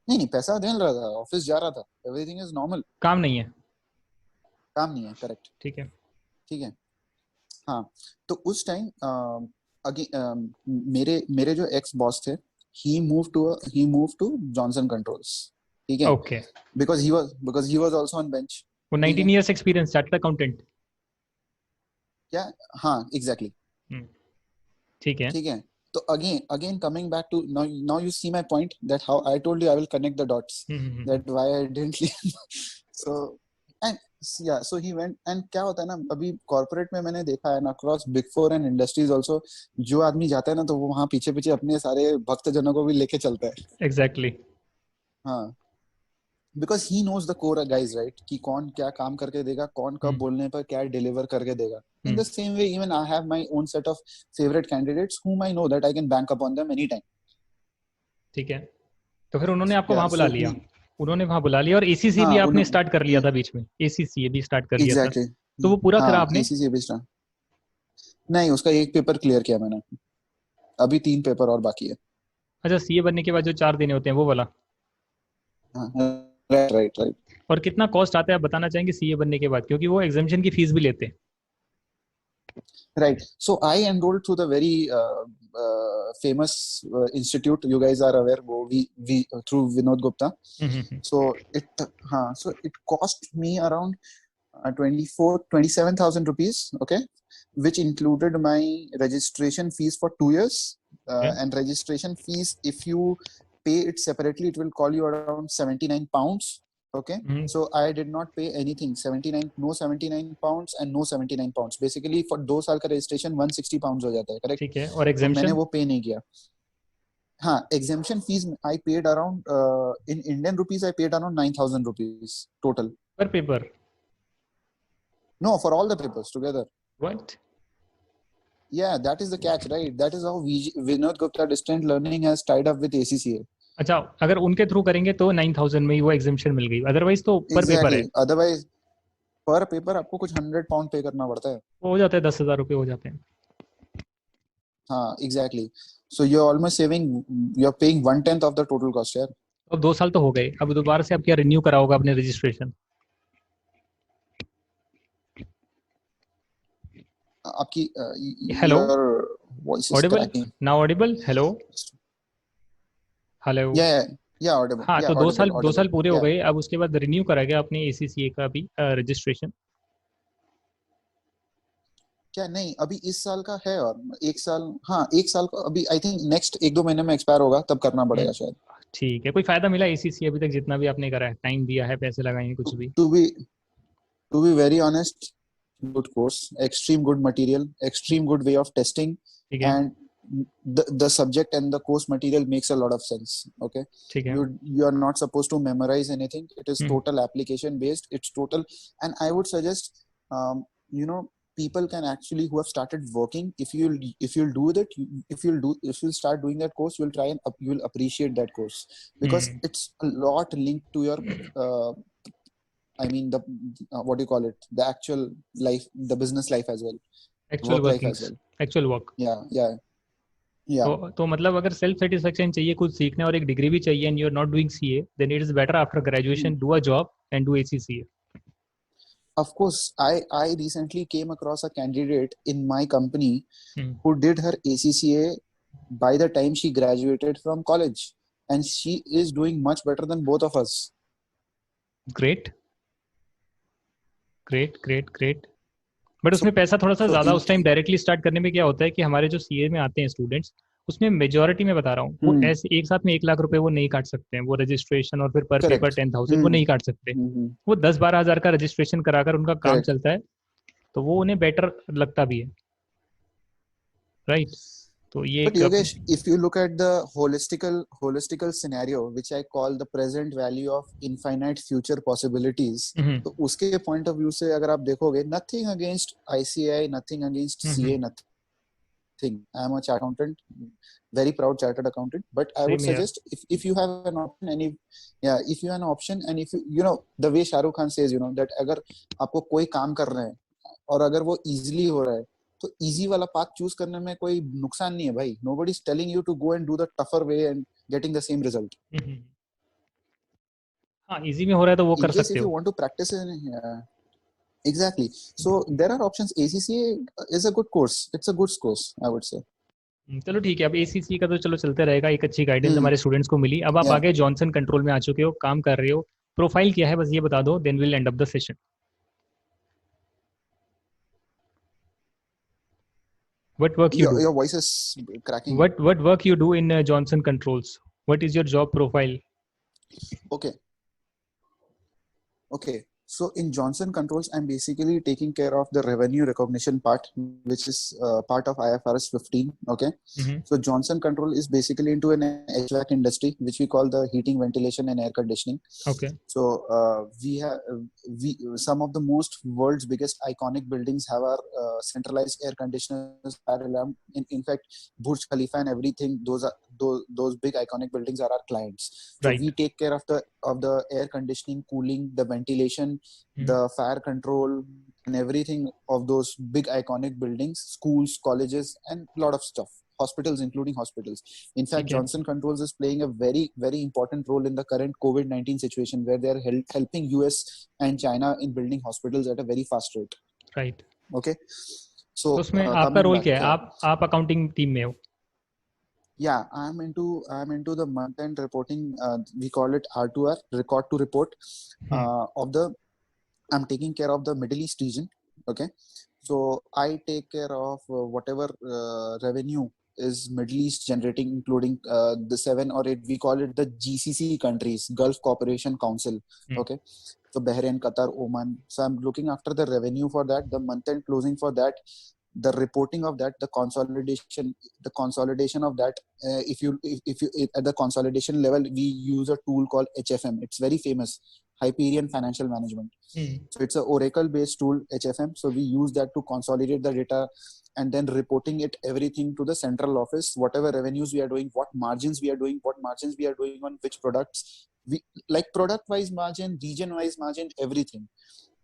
[SPEAKER 2] नहीं पैसा दे रहा था, ऑफिस जा रहा था, एवरीथिंग इज नॉर्मल.
[SPEAKER 1] काम नहीं है.
[SPEAKER 2] करेक्ट.
[SPEAKER 1] ठीक है.
[SPEAKER 2] ठीक है। हाँ, तो उस टाइम मेरे मेरे जो एक्स बॉस थे, he moved to Johnson Controls, ठीक है,
[SPEAKER 1] okay.
[SPEAKER 2] because he was also on bench,
[SPEAKER 1] वो
[SPEAKER 2] ठीक
[SPEAKER 1] 19
[SPEAKER 2] है
[SPEAKER 1] इयर्स एक्सपीरियंस चार्टर्ड अकाउंटेंट।
[SPEAKER 2] क्या। हाँ एग्जैक्टली,
[SPEAKER 1] ठीक है।
[SPEAKER 2] ठीक है। तो again coming back to now you see my point that how I told you I will connect the dots, that why I didn't leave. So and या so he went, and क्या होता है ना, अभी कॉर्पोरेट में मैंने देखा है ना, across big four and industries also, जो आदमी जाता है ना तो वो वहां पीछे पीछे अपने सारे भक्त जनों को भी लेके चलता है।
[SPEAKER 1] एग्जैक्टली।
[SPEAKER 2] हाँ, because he knows the core guys, right, कि कौन क्या काम करके देगा, कौन कब बोलने पर क्या डिलीवर करके देगा। In the same way even I have my own set of favourite candidates whom I know that I can bank upon them anytime.
[SPEAKER 1] ठीक है। तो फिर उन्होंने आपको
[SPEAKER 2] Yeah,
[SPEAKER 1] वहां बुला
[SPEAKER 2] so
[SPEAKER 1] लिया।
[SPEAKER 2] he,
[SPEAKER 1] उन्होंने वहां बुला लिया और एसीसी भी
[SPEAKER 2] हाँ
[SPEAKER 1] आपने स्टार्ट कर लिया
[SPEAKER 2] he,
[SPEAKER 1] था बीच में, एसीसी भी स्टार्ट कर लिया था।
[SPEAKER 2] exactly,
[SPEAKER 1] तो वो पूरा करा
[SPEAKER 2] हाँ
[SPEAKER 1] आपने?
[SPEAKER 2] ACCA based. नहीं, उसका एक पेपर क्लियर किया मैंने, अभी 3 पेपर और बाकी है।
[SPEAKER 1] अच्छा, सीए बनने के बाद जो 4 देने होते हैं वो वाला।
[SPEAKER 2] हाँ, राइट राइट राइट
[SPEAKER 1] और कितना कॉस्ट आता है आप बताना चाहेंगे सीए बनने के बाद, क्योंकि वो एग्जामिशन की फीस भी लेते हैं।
[SPEAKER 2] Right. So I enrolled through the very famous institute, you guys are aware, वो we through Vinod Gupta. So it, हाँ, so it cost me around 27,000 rupees, okay, which included my registration fees for 2 years, and registration fees, if you pay it separately, it will call you around 79 pounds, okay. So I did not pay anything, 79, no 79 pounds and no 79 pounds, basically for 2 साल का registration 160 pounds हो जाता है, correct।
[SPEAKER 1] ठीक है। और
[SPEAKER 2] तो मैंने
[SPEAKER 1] एग्जामिशन?
[SPEAKER 2] वो पे नहीं किया। हाँ, exemption fees I paid around, in Indian rupees I paid around 9,000 rupees total.
[SPEAKER 1] पर paper?
[SPEAKER 2] No, for all the papers together.
[SPEAKER 1] What?
[SPEAKER 2] Yeah, that is the catch, right? That is how Vinod Gupta Distant Learning has tied up with ACCA.
[SPEAKER 1] अच्छा, अगर उनके through करेंगे तो 9,000 में ही वो एग्जामिशन मिल गई, otherwise तो पर पेपर है।
[SPEAKER 2] Exactly. Otherwise, per paper आपको कुछ 100 pound पे करना पड़ता है।
[SPEAKER 1] वो हो जाता है 10,000 रुपये हो जाते हैं।
[SPEAKER 2] हाँ, exactly. So you're almost saving, you're paying 1/10 of the total cost, यार।
[SPEAKER 1] अब 2 साल तो हो गए, अब दोबारा से आप क्या रिन्यू कराओगे अपने रजिस्ट्रेशन?
[SPEAKER 2] आपकी
[SPEAKER 1] hello,
[SPEAKER 2] your voice is
[SPEAKER 1] Audible?
[SPEAKER 2] cracking.
[SPEAKER 1] Now Audible? Hello? Hello?
[SPEAKER 2] Yeah, yeah, audible.
[SPEAKER 1] हाँ,
[SPEAKER 2] Yeah,
[SPEAKER 1] तो दो
[SPEAKER 2] audible,
[SPEAKER 1] साल दो
[SPEAKER 2] audible.
[SPEAKER 1] साल पूरे हो
[SPEAKER 2] Yeah.
[SPEAKER 1] गए, अब उसके बाद रिन्यू करा गया आपने एसीसीए का भी रजिस्ट्रेशन?
[SPEAKER 2] क्या नहीं, अभी इस साल का है, और 1 साल, हाँ 1 साल का अभी आई थिंक नेक्स्ट 1-2 महीने में एक्सपायर होगा, तब करना पड़ेगा शायद।
[SPEAKER 1] ठीक है। कोई फायदा मिला एसीसी अभी तक जितना भी आपने करा है, टाइम दिया है, पैसे लगाए हैं, कुछ भी?
[SPEAKER 2] To be very honest, good course, extreme good material, extreme good way of testing,
[SPEAKER 1] ठीक है।
[SPEAKER 2] and the subject and the course material makes a lot of sense, okay।
[SPEAKER 1] ठीक है।
[SPEAKER 2] You are not supposed to memorize anything, it is total application based, it's total. And I would suggest, you know, people can actually, who have started working, if you'll do that, if you'll start doing that course, you'll try and you'll appreciate that course, because it's a lot linked to your I mean the what do you call it, the actual life, the business life as well,
[SPEAKER 1] actual
[SPEAKER 2] work life as
[SPEAKER 1] workings,
[SPEAKER 2] well.
[SPEAKER 1] Actual work.
[SPEAKER 2] Yeah.
[SPEAKER 1] तो मतलब अगर self satisfaction चाहिए कुछ सीखने और एक degree भी चाहिए and you are not doing CA, then it is better after graduation do a job and do ACCA.
[SPEAKER 2] Of course, I recently came across a candidate in my company who did her ACCA by the time she graduated from college, and she is doing much better than both of us.
[SPEAKER 1] Great, great, great, great. But
[SPEAKER 2] So
[SPEAKER 1] उसमें पैसा थोड़ा सा
[SPEAKER 2] so
[SPEAKER 1] ज्यादा,
[SPEAKER 2] in
[SPEAKER 1] उस time directly start करने में क्या होता है कि हमारे जो सीए में आते हैं स्टूडेंट्स, उसमें मेजोरिटी में बता रहा हूँ, वो ऐसे एक साथ में 1 लाख रुपए वो नहीं काट सकते हैं, वो रजिस्ट्रेशन और फिर पर पेपर
[SPEAKER 2] correct.
[SPEAKER 1] 10,000 वो नहीं काट सकते। वो 10-12 हजार का रजिस्ट्रेशन कराकर उनका काम
[SPEAKER 2] Correct.
[SPEAKER 1] चलता है, तो वो उन्हें बेटर लगता भी है, राइट। तो ये
[SPEAKER 2] But
[SPEAKER 1] एक
[SPEAKER 2] Yogesh, if you look at the holistical scenario, which I call the present value of infinite future possibilities, तो उसके point of view से अगर आप देखोगे, nothing against ICAI, nothing against CA, nothing. I am a chartered accountant, very proud chartered accountant. But I would suggest, if you have an option, and if you have an option, and if you know the way Shah Rukh Khan says, that अगर आपको कोई काम कर रहे हैं और अगर वो easily हो रहा है, तो इजी वाला पाथ चूज करने में कोई नुकसान नहीं है भाई। Nobody is telling you to go and do the tougher way and getting the same result.
[SPEAKER 1] हाँ, इजी में हो रहा है तो वो
[SPEAKER 2] इन
[SPEAKER 1] कर
[SPEAKER 2] केस
[SPEAKER 1] सकते
[SPEAKER 2] इफ
[SPEAKER 1] हो।
[SPEAKER 2] You want to practise, Exactly. So there are options. ACCA is a good course. It's a good course, I would say.
[SPEAKER 1] चलो ठीक है, अब एसीसी का तो चलो चलते रहेगा, एक अच्छी गाइडेंस
[SPEAKER 2] Hmm.
[SPEAKER 1] हमारे स्टूडेंट्स को मिली। अब आप
[SPEAKER 2] Yeah.
[SPEAKER 1] आगे जॉनसन कंट्रोल में आ चुके हो, काम कर रहे हो, प्रोफाइल क्या है बस ये बता दो, then will end up the session. What work you do?
[SPEAKER 2] Your voice is cracking.
[SPEAKER 1] What work you do in Johnson Controls? What is your job profile?
[SPEAKER 2] Okay. Okay. So in Johnson Controls, I'm basically taking care of the revenue recognition part, which is part of IFRS 15. Okay.
[SPEAKER 1] Mm-hmm.
[SPEAKER 2] So Johnson Control is basically into an HVAC industry, which we call the heating, ventilation, and air conditioning.
[SPEAKER 1] Okay.
[SPEAKER 2] So we have some of the most world's biggest iconic buildings have our centralized air conditioners, fire alarm. In fact, Burj Khalifa and everything. Those big iconic buildings are our clients. So
[SPEAKER 1] Right.
[SPEAKER 2] we take care of the air conditioning, cooling, the ventilation, the fire control, and everything of those big iconic buildings, schools, colleges, and a lot of stuff. Hospitals, including hospitals. In fact,
[SPEAKER 1] ठीक है।
[SPEAKER 2] Johnson Controls is playing a very, very important role in the current COVID-19 situation, where they are helping US and China in building hospitals at a very fast rate.
[SPEAKER 1] Right.
[SPEAKER 2] Okay.
[SPEAKER 1] तो
[SPEAKER 2] So
[SPEAKER 1] उसमें आपका
[SPEAKER 2] coming
[SPEAKER 1] role
[SPEAKER 2] back,
[SPEAKER 1] क्या है? आप accounting team में हो?
[SPEAKER 2] yeah, I'm into the month end reporting. We call it R2R, record to report. I'm taking care of the Middle East region. Okay. So I take care of whatever revenue is Middle East generating, including the 7 or 8, we call it the GCC countries, Gulf Cooperation Council. Okay. So Bahrain, Qatar, Oman. So I'm looking after the revenue for that, the month end closing for that, the reporting of that, the consolidation of that. If you at the consolidation level, we use a tool called HFM. It's very famous, Hyperion Financial Management. So it's a Oracle based tool, HFM. So we use that to consolidate the data and then reporting it everything to the central office, whatever revenues we are doing, what margins we are doing on which products, we like product wise margin, region wise margin, everything,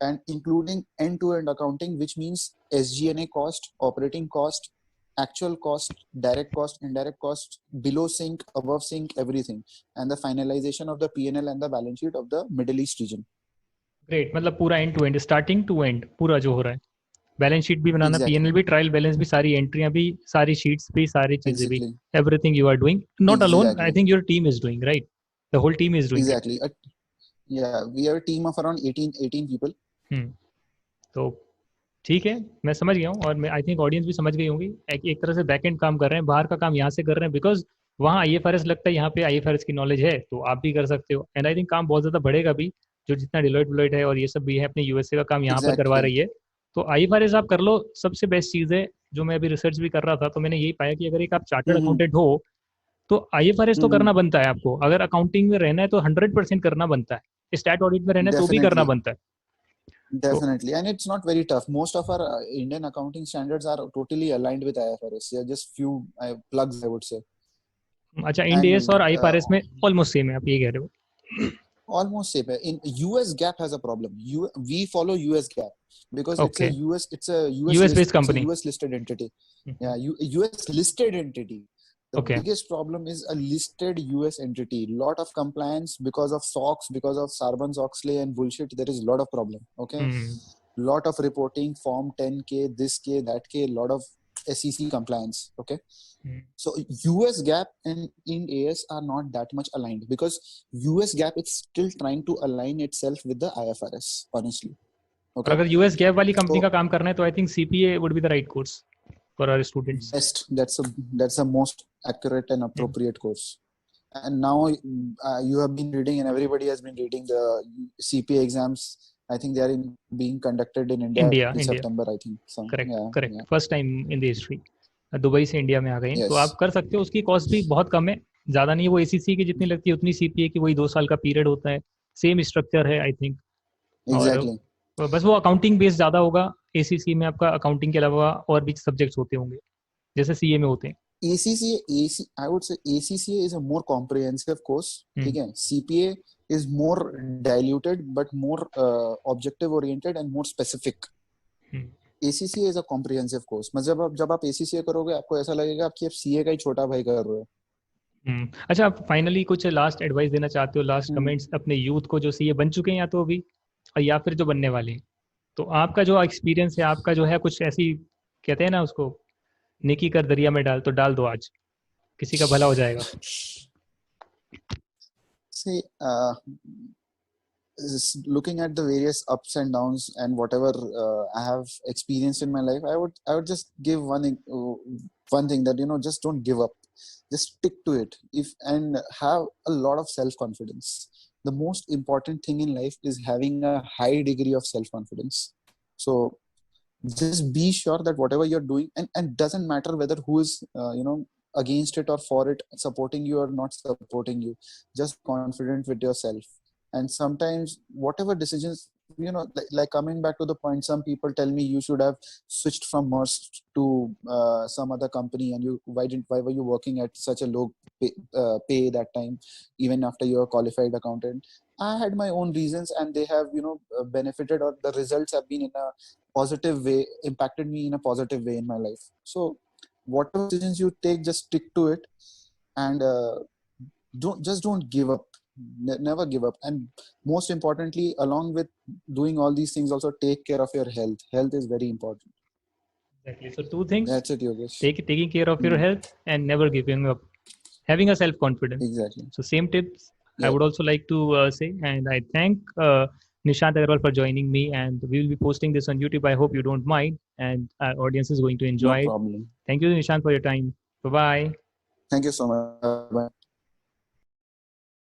[SPEAKER 2] and including end-to-end accounting, which means SG&A cost, operating cost, actual cost, direct cost, indirect cost, below sync, above sync, everything, and the finalization of the P&L and the balance sheet of the Middle East region.
[SPEAKER 1] Great, मतलब पूरा end to end, starting to end पूरा जो हो रहा है, balance sheet भी बनाना,
[SPEAKER 2] Exactly.
[SPEAKER 1] PNL भी, ट्रायल बैलेंस भी, सारी एंट्रियां भी, सारी शीट्स भी, सारी चीजें भी,
[SPEAKER 2] Exactly.
[SPEAKER 1] Everything you are doing, not alone, I
[SPEAKER 2] Exactly.
[SPEAKER 1] Think your team is doing, right? The whole team is doing it.
[SPEAKER 2] Exactly. Yeah, we have a team of around 18 people.
[SPEAKER 1] तो ठीक है, मैं समझ गया हूँ, और मैं आई थिंक ऑडियंस भी समझ गई होंगी। एक तरह से बैक एंड काम कर रहे हैं, बाहर का काम यहाँ से कर रहे हैं, बिकॉज वहाँ आईएफआरएस लगता है, यहाँ पे आईएफआरएस की नॉलेज है, तो आप भी कर सकते हो। एंड आई थिंक काम बहुत ज्यादा बढ़ेगा भी, जो जितना डिलॉयट है और ये सब भी है अपने यूएसए का काम यहाँ पर करवा रही है, तो आईएफआरएस आप कर लो, सबसे बेस्ट चीज है। जो मैं अभी रिसर्च भी कर रहा था, तो मैंने यही पाया कि अगर एक आप चार्टर्ड अकाउंटेंट हो, तो आईएफआरएस तो करना बनता है आपको। अगर अकाउंटिंग में रहना है तो 100% करना बनता है। स्टैट ऑडिट में रहना है तो भी करना बनता है।
[SPEAKER 2] Definitely, and it's not very tough. Most of our Indian accounting standards are totally aligned with IFRS. There are just few plugs, I would say.
[SPEAKER 1] अच्छा, इंड एएस और आईएफआरएस में ऑलमोस्ट सेम है, आप ये कह रहे हो?
[SPEAKER 2] Almost same. In US GAAP has a problem. We follow US GAAP because
[SPEAKER 1] Okay.
[SPEAKER 2] it's a US
[SPEAKER 1] based company.
[SPEAKER 2] US listed entity. Yeah, US listed entity. The biggest problem is a listed US entity. Lot of compliance because of SOX, because of Sarbanes-Oxley and bullshit. There is a lot of problem. Okay, lot of reporting, Form 10K, this K, that K, lot of SEC compliance. Okay, so US GAAP and Ind AS are not that much aligned because US GAAP is still trying to align itself with the IFRS. Honestly,
[SPEAKER 1] okay. अगर US GAAP वाली company का काम करना है तो I think CPA would be the right course for our students.
[SPEAKER 2] Best. That's a most accurate and appropriate course. And now you have been reading, and everybody has been reading the CPA exams. I think they are being conducted in India in September. I think.
[SPEAKER 1] Correct. First time in the history. Dubai से India में आ गए हैं, तो आप कर सकते हो। उसकी कॉस्ट भी बहुत कम है, ज्यादा नहीं है, वो एसीसी की जितनी लगती है उतनी सीपीए की वही 2 साल का पीरियड होता है, सेम स्ट्रक्चर है आई थिंक।
[SPEAKER 2] Exactly.
[SPEAKER 1] और बस वो अकाउंटिंग बेस ज्यादा होगा, एसीसी में आपका अकाउंटिंग के अलावा और भी सब्जेक्ट्स होते होंगे जैसे सीए में होते हैं।
[SPEAKER 2] I would say ACCA is a more comprehensive course. ठीक है, CPA is more diluted but more objective oriented and more specific. ACCA is a comprehensive course. मतलब जब आप ACCA करोगे आपको ऐसा लगेगा कि आप CA का ही छोटा भाई कर रहे हो।
[SPEAKER 1] अच्छा, आप फाइनली कुछ लास्ट एडवाइस देना चाहते हो, लास्ट कमेंट्स अपने यूथ को जो सीए बन चुके हैं या तो अभी, या फिर जो बनने वाले हैं? तो आपका जो एक्सपीरियंस है, आपका जो है कुछ ऐसी, कहते हैं ना उसको, नेकी कर दरिया में डाल, तो डाल दो आज, किसी का भला हो जाएगा.
[SPEAKER 2] See, looking at the various ups and downs and whatever I have experienced in my life, I would just give one thing, that just don't give up, just stick to it, if and have a lot of self confidence. The most important thing in life is having a high degree of self confidence. So just be sure that whatever you're doing, and doesn't matter whether who is against it or for it, supporting you or not supporting you, just confident with yourself. And sometimes whatever decisions, like coming back to the point, some people tell me you should have switched from Maersk to some other company, and why were you working at such a low pay that time, even after you're a qualified accountant? I had my own reasons, and they have benefited, or the results have been in a positive way, impacted me in a positive way in my life. So whatever decisions you take, just stick to it, and don't give up. Never give up. And most importantly, along with doing all these things, also take care of your health. Health is very important.
[SPEAKER 1] Exactly. So 2 things:
[SPEAKER 2] That's it, Yogesh.
[SPEAKER 1] taking care of your health and never giving up, having a self confidence.
[SPEAKER 2] Exactly.
[SPEAKER 1] So same tips I
[SPEAKER 2] Yeah.
[SPEAKER 1] would also like to say, and I thank Nishant Agarwal for joining me, and we will be posting this on YouTube. I hope you don't mind, and our audience is going to enjoy
[SPEAKER 2] No
[SPEAKER 1] it.
[SPEAKER 2] problem.
[SPEAKER 1] Thank you, Nishant, for your time. Bye bye.
[SPEAKER 2] Thank you so much. Bye.